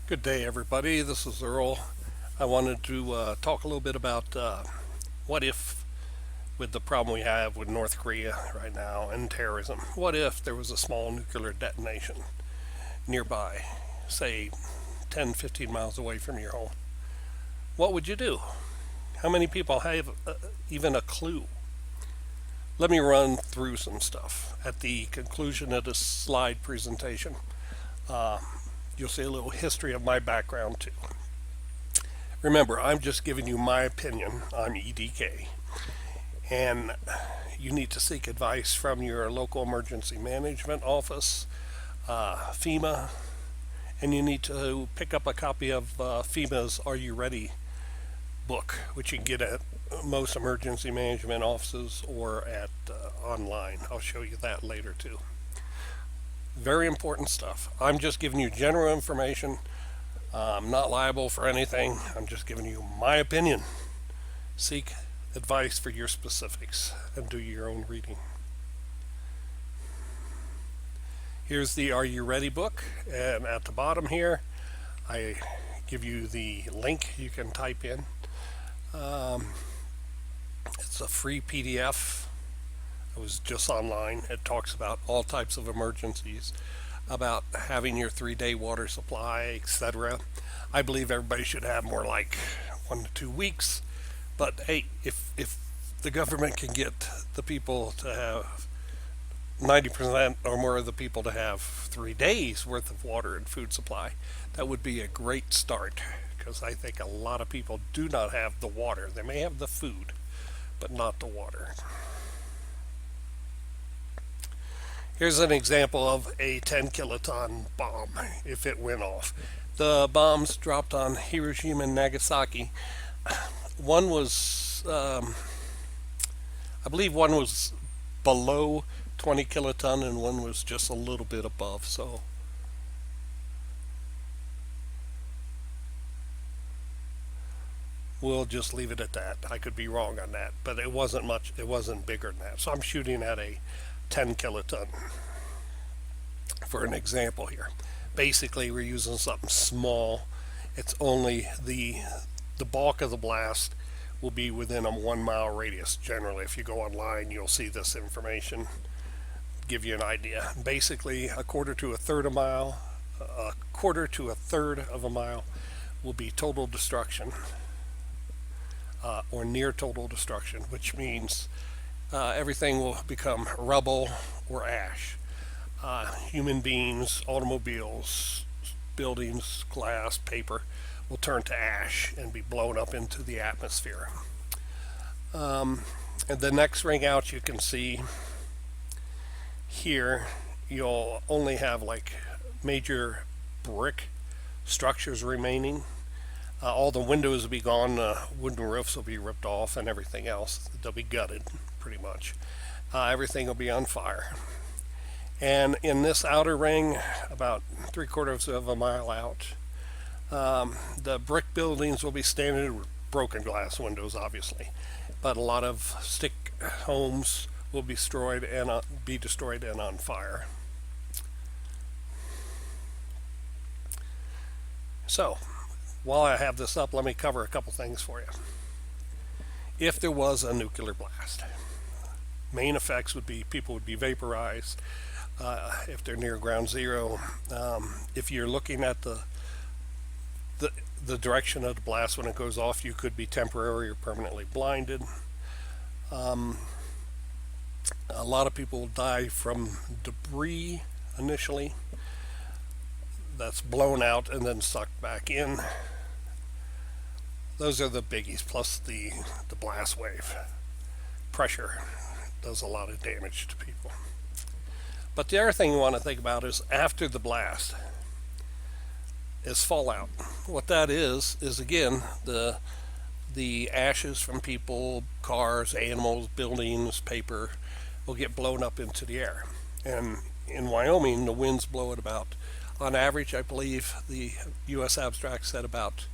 Good day, everybody. This is Earl. I wanted to talk a little bit about what if, with the problem we have with North Korea right now and terrorism, what if there was a small nuclear detonation nearby, say 10, 15 miles away from your home? What would you do? How many people have even a clue? Let me run through some stuff. At the conclusion of this slide presentation, uh, you'll see a little history of my background too. Remember, I'm just giving you my opinion. I'm EDK. And you need to seek advice from your local emergency management office, FEMA, and you need to pick up a copy of FEMA's Are You Ready book, which you can get at most emergency management offices or at online. I'll show you that later too. Very important stuff. I'm just giving you general information. I'm not liable for anything. I'm just giving you my opinion. Seek advice for your specifics and do your own reading. Here's the Are You Ready book, and at the bottom here I give you the link you can type in. It's a free PDF. It was just online. It talks about all types of emergencies, about having your 3-day water supply, etc. I believe everybody should have more like 1 to 2 weeks. But hey, if the government can get the people to have 90% or more of the people to have 3 days worth of water and food supply, that would be a great start, because I think a lot of people do not have the water. They may have the food, but not the water. Here's an example of a 10 kiloton bomb if it went off. The bombs dropped on Hiroshima and Nagasaki. One was, I believe one was below 20 kiloton and one was just a little bit above. So we'll just leave it at that. I could be wrong on that, but it wasn't much. It wasn't bigger than that. So I'm shooting at a 10 kiloton for an example here. Basically, we're using something small. It's only the bulk of the blast will be within a 1 mile radius. Generally, if you go online, you'll see this information. Give you an idea. Basically, a quarter to a third of a mile will be total destruction, or near total destruction, which means everything will become rubble or ash. Human beings, automobiles, buildings, glass, paper will turn to ash and be blown up into the atmosphere. And the next ring out you can see here, you'll only have like major brick structures remaining. All the windows will be gone, wooden roofs will be ripped off, and everything else. They'll be gutted, pretty much. Everything will be on fire. And in this outer ring, about 3/4 of a mile out, the brick buildings will be standard with broken glass windows, obviously. But a lot of stick homes will be destroyed and on fire. So, while I have this up, let me cover a couple things for you. If there was a nuclear blast, main effects would be people would be vaporized if they're near ground zero. If you're looking at the direction of the blast when it goes off, you could be temporarily or permanently blinded. A lot of people die from debris initially that's blown out and then sucked back in. Those are the biggies, plus the blast wave. Pressure does a lot of damage to people. But the other thing you want to think about is after the blast is fallout. What that is again the ashes from people, cars, animals, buildings, paper will get blown up into the air. And in Wyoming, the winds blow at about, on average, I believe the U.S. abstract said about,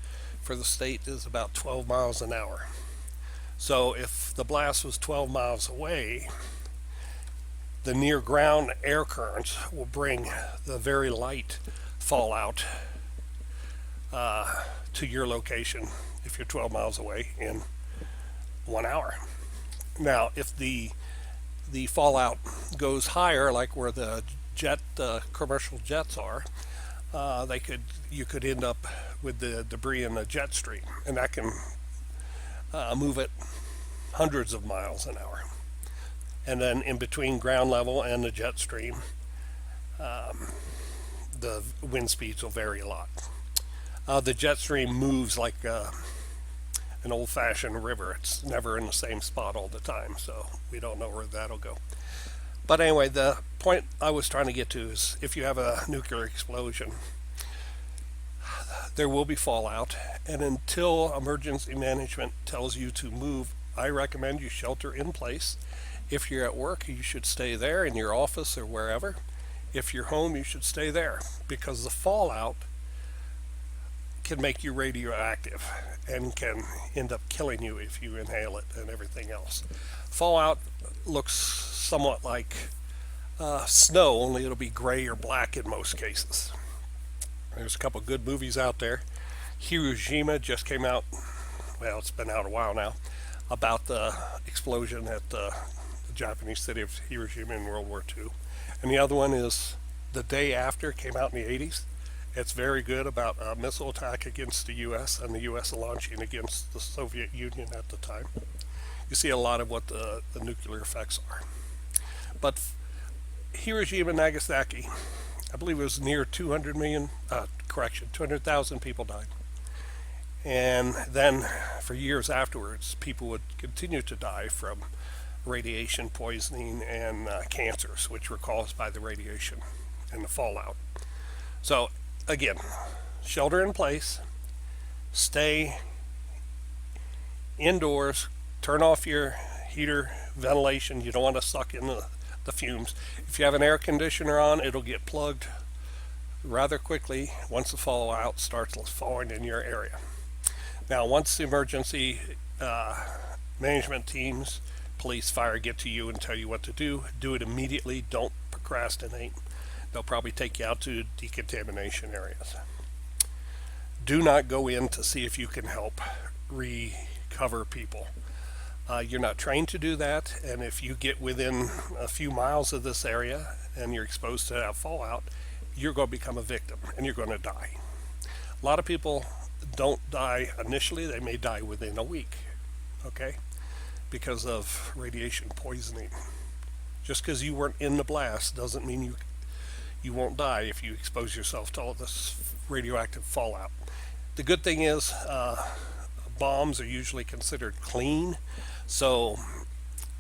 for the state, is about 12 miles an hour. So if the blast was 12 miles away, the near ground air currents will bring the very light fallout to your location if you're 12 miles away in 1 hour. Now, if the fallout goes higher, like where the commercial jets are, you could end up with the debris in the jet stream, and that can move it hundreds of miles an hour. And then in between ground level and the jet stream, the wind speeds will vary a lot. The jet stream moves like an old-fashioned river. It's never in the same spot all the time, so we don't know where that'll go. But anyway, the point I was trying to get to is if you have a nuclear explosion, there will be fallout, and until emergency management tells you to move, I recommend you shelter in place. If you're at work, you should stay there in your office or wherever. If you're home, you should stay there, because the fallout can make you radioactive and can end up killing you if you inhale it and everything else. Fallout looks somewhat like snow, only it'll be gray or black in most cases. There's a couple good movies out there. Hiroshima just came out, well, it's been out a while now, about the explosion at the Japanese city of Hiroshima in World War II. And the other one is The Day After, came out in the 80s. It's very good, about a missile attack against the U.S. and the U.S. launching against the Soviet Union at the time. You see a lot of what the nuclear effects are. But Hiroshima and Nagasaki, I believe it was near 200,000 people died. And then for years afterwards, people would continue to die from radiation poisoning and cancers, which were caused by the radiation and the fallout. So again, shelter in place, stay indoors, turn off your heater, ventilation. You don't want to suck in the fumes. If you have an air conditioner on, it'll get plugged rather quickly once the fallout starts falling in your area. Now, once the emergency management teams, police, fire get to you and tell you what to do it immediately. Don't procrastinate. They'll probably take you out to decontamination areas. Do not go in to see if you can help recover people. You're not trained to do that, and if you get within a few miles of this area and you're exposed to that fallout, you're going to become a victim and you're going to die. A lot of people don't die initially. They may die within a week, okay, because of radiation poisoning. Just because you weren't in the blast doesn't mean you won't die if you expose yourself to all this radioactive fallout. The good thing is bombs are usually considered clean, so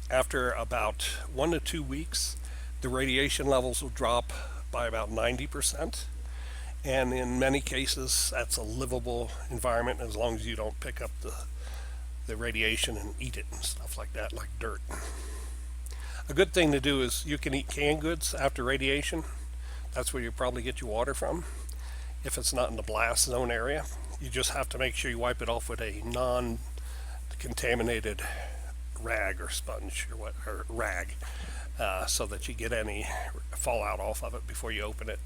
after about 1 to 2 weeks, the radiation levels will drop by about 90%, and in many cases that's a livable environment as long as you don't pick up the radiation and eat it and stuff like that, like dirt. A good thing to do is you can eat canned goods after radiation. That's where you probably get your water from. If it's not in the blast zone area, you just have to make sure you wipe it off with a non-contaminated rag or sponge or rag, so that you get any fallout off of it before you open it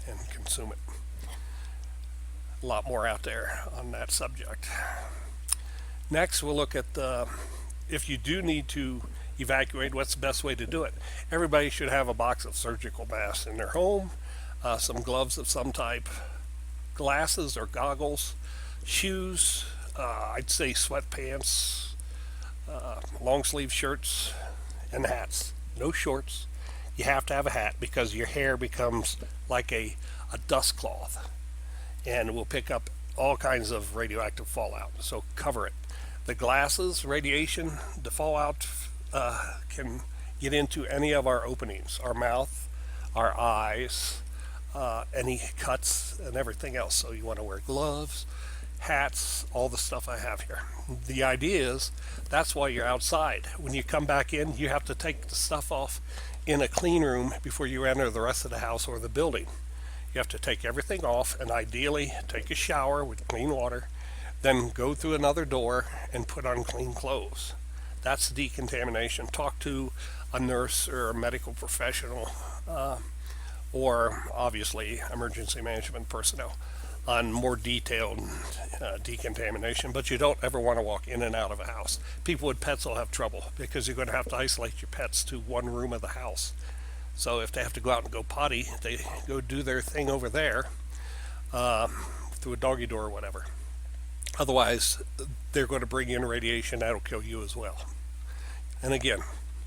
and consume it. A lot more out there on that subject. Next, we'll look at if you do need to evacuate, what's the best way to do it? Everybody should have a box of surgical masks in their home, some gloves of some type, glasses or goggles, shoes, I'd say sweatpants, long sleeve shirts, and hats. No shorts. You have to have a hat because your hair becomes like a dust cloth and will pick up all kinds of radioactive fallout, so cover it. The glasses, radiation, the fallout can get into any of our openings, our mouth, our eyes, any cuts and everything else. So you want to wear gloves, hats, all the stuff I have here. The idea is that's why you're outside. When you come back in, you have to take the stuff off in a clean room before you enter the rest of the house or the building. You have to take everything off and ideally take a shower with clean water, then go through another door and put on clean clothes. That's decontamination. Talk to a nurse or a medical professional, or obviously emergency management personnel. on more detailed decontamination, but you don't ever want to walk in and out of a house. People with pets will have trouble because you're going to have to isolate your pets to one room of the house. So if they have to go out and go potty, they go do their thing over there through a doggy door or whatever. Otherwise, they're going to bring in radiation that'll kill you as well. And again,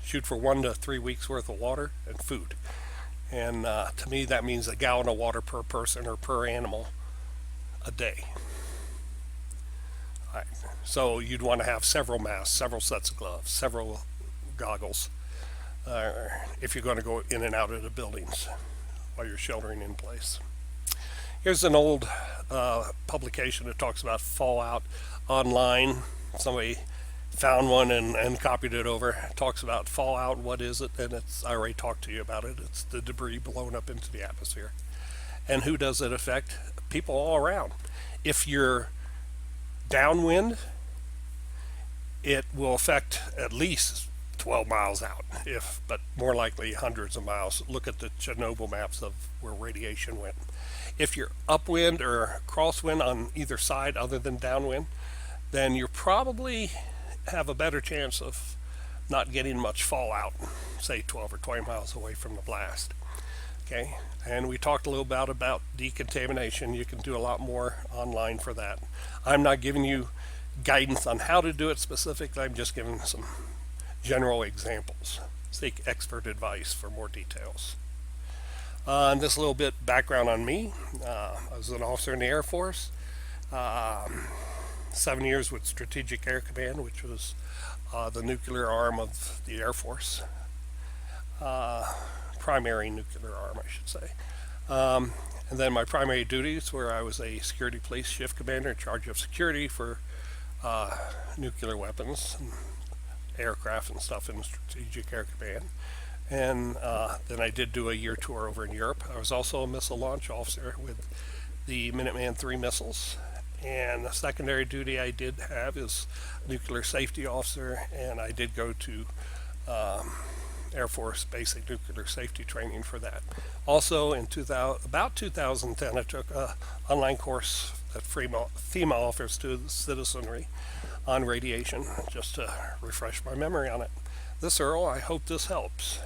shoot for 1 to 3 weeks worth of water and food. And to me, that means a gallon of water per person or per animal a day. All right. So you'd want to have several masks, several sets of gloves, several goggles if you're going to go in and out of the buildings while you're sheltering in place. Here's an old publication that talks about fallout online. Somebody found one and copied it over. It talks about fallout. What is it? And I already talked to you about it. It's the debris blown up into the atmosphere. And who does it affect? People all around. If you're downwind, it will affect at least 12 miles out, but more likely hundreds of miles. Look at the Chernobyl maps of where radiation went. If you're upwind or crosswind on either side other than downwind, then you probably have a better chance of not getting much fallout, say 12 or 20 miles away from the blast. Okay, and we talked a little bit about decontamination. You can do a lot more online for that. I'm not giving you guidance on how to do it specifically. I'm just giving some general examples. Seek expert advice for more details. And this little bit background on me. I was an officer in the Air Force. 7 years with Strategic Air Command, which was the nuclear arm of the Air Force. Primary nuclear arm, I should say. And then my primary duties were I was a security police shift commander in charge of security for nuclear weapons and aircraft and stuff in Strategic Air Command. And then I did do a year tour over in Europe. I was also a missile launch officer with the Minuteman III missiles. And the secondary duty I did have is nuclear safety officer, and I did go to Air Force basic nuclear safety training for that. Also in about 2010, I took an online course that FEMA offers to the citizenry on radiation, just to refresh my memory on it. This is Earl. I hope this helps.